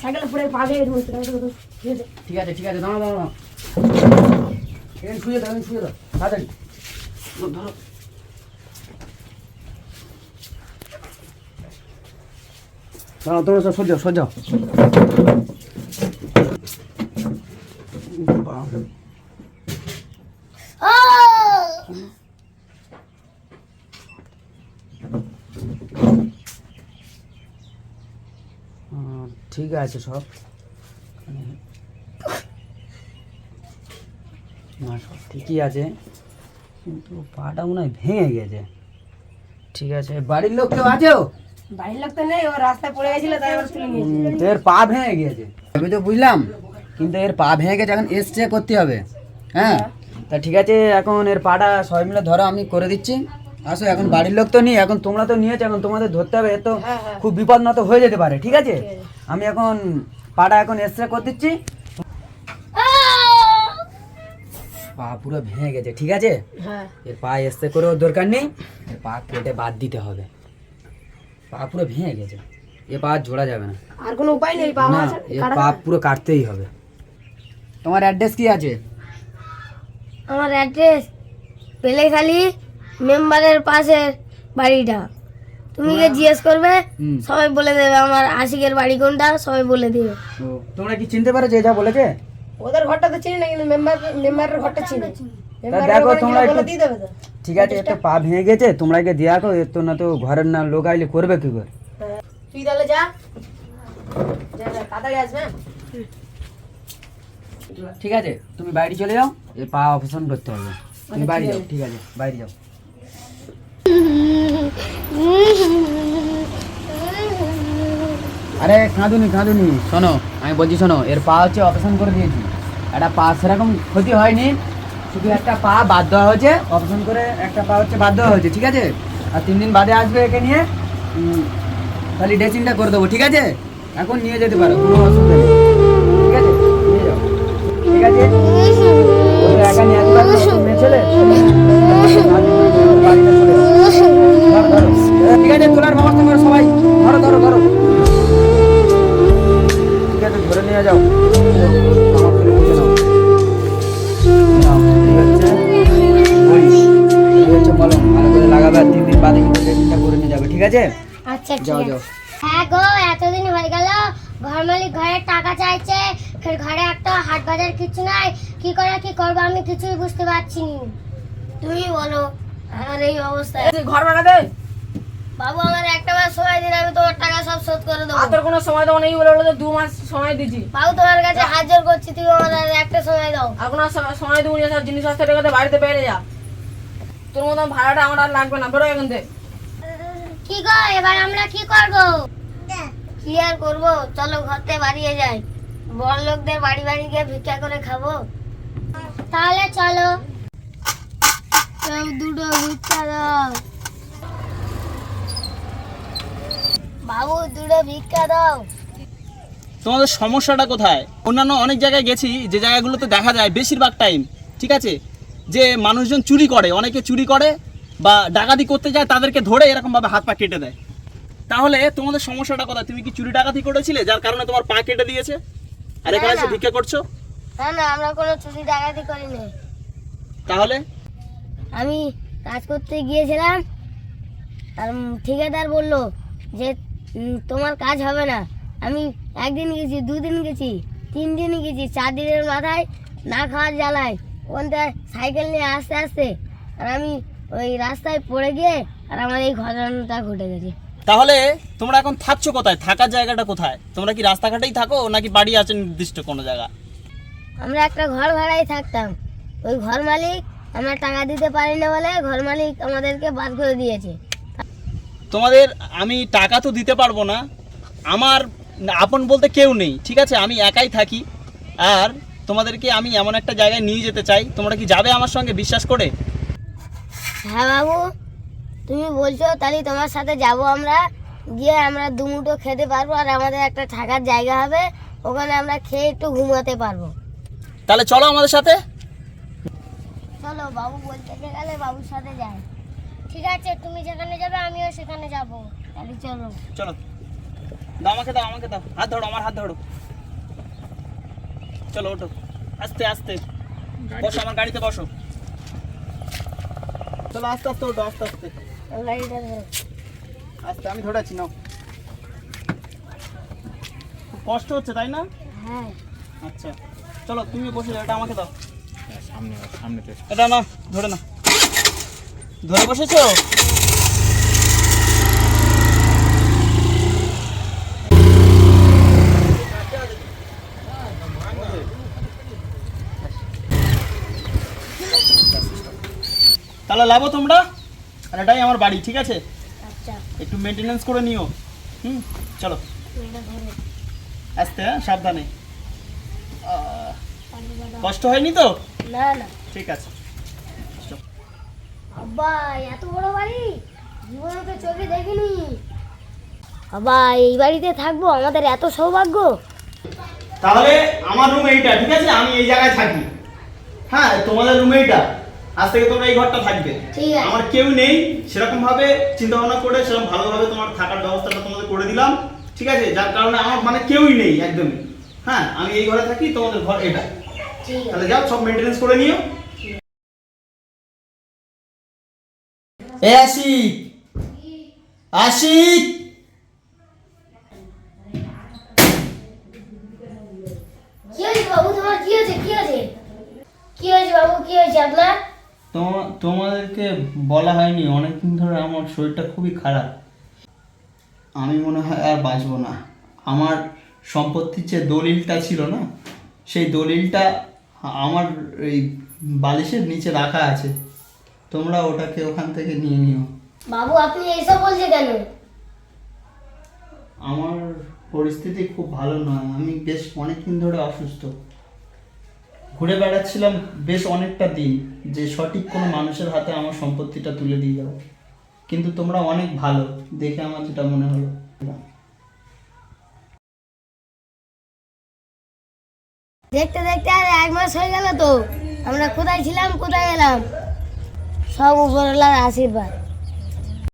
Cycle পড়ে পা ভেঙে গেছে। ঠিক আছে দাঁড়াও শুয়ে দাও তাড়াতাড়ি ধরো। দাঁড়াও তোমরা সব সজ্জাও ঠিক আছে সব সব ঠিকই আছে, কিন্তু পাটা মনে হয় ভেঙে গেছে। ঠিক আছে, বাড়ির লোক কেউ আছে? বাড়ির লোক তো নেই, ও রাস্তায় পড়ে গেছিল তাই ওর তুলে নিয়েছে। এর পা ভেঙে গিয়েছে আমি তো বুঝলাম, কিন্তু এর পা ভেঙে গেছে, এখন এক্সরে করতে হবে। হ্যাঁ তা ঠিক আছে, এখন এর পাটা সবাই মিলে ধরো, আমি করে দিচ্ছি। আসো, এখন বাড়ির লোক তো নেই, এখন তোমরা তো নিয়েছো, এখন তোমাদের ধরতে হবে, এ তো খুব বিপদ না তো হয়ে যেতে পারে। ঠিক আছে, আমি এখন পাটা এখন এক্সরে করে দিচ্ছি। পা পুরো ভেঙে গেছে, ঠিক আছে, এর পা এক্সরে করেও দরকার নেই, এর পা কেটে বাদ দিতে হবে। পা পুরো ভেঙে গেছে, এ পা জোড়া যাবে না, আর কোনো উপায় নেই, না এ পা পুরো কাটতেই হবে। তোমার অ্যাড্রেস কি আছে? আমার অ্যাড্রেস পেলেখালি মেম্বারের পাশের বাড়িটা। তুমি গিয়ে জিজ্ঞেস করবে, সবাই বলে দেবে আমার আশিকের বাড়ি কোনটা, সবাই বলে দেবে। তোমরা কি চিনতে পারো যে যা বলেছে? ওদের ঘরটা তো চিনি না, কিন্তু মেম্বারের ঘরটা চিনি। দেখো তোমরা একটু, ঠিক আছে, একটা পা ভেঙে গেছে, তোমরা গিয়ে দিয়ে রাখো, এর তো না তো ঘরের না লোক আইলে করবে কি করে। তুই তাহলে যা তাড়াতাড়ি আসবে। ঠিক আছে, তুমি বাইরে চলে যাও, এর পা অপারেশন করতে হবে। তুমি বাইরে যাও, ঠিক আছে, বাইরে যাও। আরে কাঁদুনি, শোনো আমি বলছি, শোনো, এর পা হচ্ছে অপারেশন করে দিয়েছি, একটা পা সেরকম ক্ষতি হয়নি, শুধু একটা পা বাদ দেওয়া হয়েছে, অপারেশন করে একটা পা হচ্ছে বাদ দেওয়া হয়েছে। ঠিক আছে, আর 3 দিন বাদে আসবে একে নিয়ে, খালি ড্রেসিংটা করে দেবো। ঠিক আছে, এখন নিয়ে যেতে পারো, কোনো অসুবিধা নেই। ঠিক আছে, নিয়ে যাও। ঠিক আছে, ওদের একা নিয়ে আসতে পারবে মেয়ে ছেলে, বাড়িটা চলে যাও। ধরো। ঠিক আছে, তোলার ব্যবস্থা করো সবাই, ধরো। ঠিক আছে, ধরে নিয়ে যাও। আমার করে বুঝে নাও। মলম ভালো করে লাগাবে, আর 3 দিন বাদে কিন্তু ড্রেসিংটা করে নিয়ে যাবে। ঠিক আছে, আচ্ছা যাও। হ্যাঁ গো, এতদিন হয়ে গেল, ঘর মালিক ঘরের টাকা চাইছে, ফের ঘরে একটা হাট বাজার কিছু নাই, কি করবো আমি কিছুই বুঝতে পারছি না। তুমি বলো, আমার এই অবস্থায় ঘর বানাবে বাবু, আমার একটা মাস সময় দিন, আমি তোমার টাকা সব শোধ করে দেবো। তোর কোনো সময় দেবো নেই, বলে 2 মাস সময় দিচ্ছি। বাবু, তোমার কাছে হাত জোর করছি, তুমি আমার আর একটা সময় দাও। আর কোনো সময় দেবো না, সব জিনিসপত্র রেখে বাড়িতে বেড়ে যা। তোর মতন ভাড়াটা আমার আর লাগবে না, বেরো এখান থেকে। কি গো, এবার আমরা কি করবো? কি আর করবো, চলো ঘর থেকে বাড়িয়ে যাই, বড় লোকদের বাড়ি গিয়ে ভিক্ষা করে খাবো। তাহলে চলো, দুটো ভিক্ষা দাও বাবু, দুটো ভিক্ষা দাও। তোমাদের সমস্যাটা কোথায়? অন্যান্য অনেক জায়গায় গেছি, যে জায়গাগুলোতে দেখা যায় বেশিরভাগ টাইম, ঠিক আছে, যে মানুষজন চুরি করে, অনেকে চুরি করে বা ডাকাতি করতে যায়, তাদেরকে ধরে এরকমভাবে হাত পা কেটে দেয়। তাহলে তোমাদের সমস্যাটা কোথায়? তুমি কি চুরি ডাকাতি করেছিলে যার কারণে তোমার পা কেটে দিয়েছে, আর এখানে এসে ভিক্ষা করছো? না, আমরা কোনো চুরি ডাকাতি করিনি। তাহলে আমি কাজ করতে গিয়েছিলাম, আর ঠিকাদার বললো যে তোমার কাজ হবে না। আমি 1 দিন গেছি, 2 দিন গেছি, 3 দিন গেছি, 4 দিনের মাথায় না খাওয়ার জ্বালায় ওখান থেকে সাইকেল নিয়ে আসতে আর আমি ওই রাস্তায় পড়ে গিয়ে আর আমার এই ঘটনাটা ঘটে গেছে। তাহলে তোমরা এখন থাকছো কোথায়? থাকার জায়গাটা কোথায়? তোমরা কি রাস্তাঘাটেই থাকো নাকি বাড়ি আছে নির্দিষ্ট কোনো জায়গা? আমরা একটা ঘর ভাড়ায় থাকতাম, ওই ঘর মালিক আমরা টাকা দিতে পারি না বলে ঘর মালিক আমাদেরকে বাদ করে দিয়েছে। তোমাদের আমি টাকা তো দিতে পারবো না, আমার আপন বলতে কেউ নেই, ঠিক আছে, আমি একাই থাকি, আর তোমাদেরকে আমি এমন একটা জায়গায় নিয়ে যেতে চাই, তোমরা কি যাবে আমার সঙ্গে বিশ্বাস করে? হ্যাঁ বাবু, তুমি বলছো তাহলে তোমার সাথে যাব আমরা, গিয়ে আমরা দুমুঠো খেতে পারবো, আর আমাদের একটা থাকার জায়গা হবে, ওখানে আমরা খেয়ে একটু ঘুমাতে পারবো। তাহলে চলো আমাদের সাথে। চলো, বাবু বলতে গেলে বাবুর সাথে যাই। ঠিক আছে, তুমি যেখানে যাবে আমিও সেখানে যাব। তাহলে চলো। চলো, দাও আমাকে, দাও আমাকে, দাও হাত ধরো, আমার হাত ধরো। চলো ওঠো, আস্তে আস্তে বসো, আমার গাড়িতে বসো। চলো আস্তে আস্তে ওঠো, আস্তে আস্তে গাড়িটা ধরো। আস্তে, আমি ধরেছি, নাও। খুব কষ্ট হচ্ছে তাই না? হ্যাঁ। আচ্ছা চলো, তুমি বসে যাও, এটা আমাকে দাও। এটা না, ধরে না, ধরে বসেছো? তাহলে লাভো তোমরা, আর এটাই আমার বাড়ি, ঠিক আছে? আচ্ছা, একটু মেনটেনেন্স করে নিও। চলো এটা ধরো। আস্তে, হ্যাঁ সাবধানে। কষ্ট হয়নি তো? না না। ঠিক আছে। আব্বা, এত বড় বাড়ি জীবনে তো চোখে দেখিনি। আব্বা, এই বাড়িতে থাকবো, আমাদের এত সৌভাগ্য। তাহলে আমার রুম এইটা, ঠিক আছে? আমি এই জায়গায় থাকি। হ্যাঁ, তোমাদের রুম এইটা, আজ থেকে তোমরা এই ঘরটা থাকবে। ঠিক আছে। আমার কেউ নেই, সেরকম ভাবে চিন্তা ভাবনা করে সেরকম ভালোভাবে তোমার থাকার ব্যবস্থাটা তোমাদের করে দিলাম, ঠিক আছে? যার কারণে আমার মানে কেউই নেই একদমই। হ্যাঁ, আমি এই ঘরে থাকি, তোমাদের ঘর এটা। ঠিক আছে। তাহলে যাও, সব মেনটেনেন্স করে নিও। এ আশিক, আশিক, কি হয়েছে বাবু, তোমার কি হয়েছে? কি হয়েছে? কি হয়েছে বাবু, কি হয়েছে আপনার? তোমাদেরকে বলা হয়নি, অনেকদিন ধরে আমার শরীরটা খুবই খারাপ। আমি মনে হয় আর বাঁচবো না। আমার সম্পত্তির যে দলিলটা ছিল না, সেই দলিলটা আমার এই বালিশের নিচে রাখা আছে। তোমরা ওটাকে ওখান থেকে নিয়ে নিও। বাবু, আপনি এইসব বলছে কেন? আমার পরিস্থিতি খুব ভালো নয়, আমি বেশ অনেকদিন ধরে অসুস্থ। ঘুরে বেড়াচ্ছিলাম বেশ অনেকটা দিন, যে সঠিক কোনো মানুষের হাতে আমার সম্পত্তিটা তুলে দিয়ে যাবো। কিন্তু তোমরা অনেক ভালো দেখে আমার যেটা মনে হলো। দেখতে দেখতে আর 1 মাস হয়ে গেল তো, আমরা কোথায় ছিলাম, কোথায় এলাম? সব উপরওয়ালার আশীর্বাদ।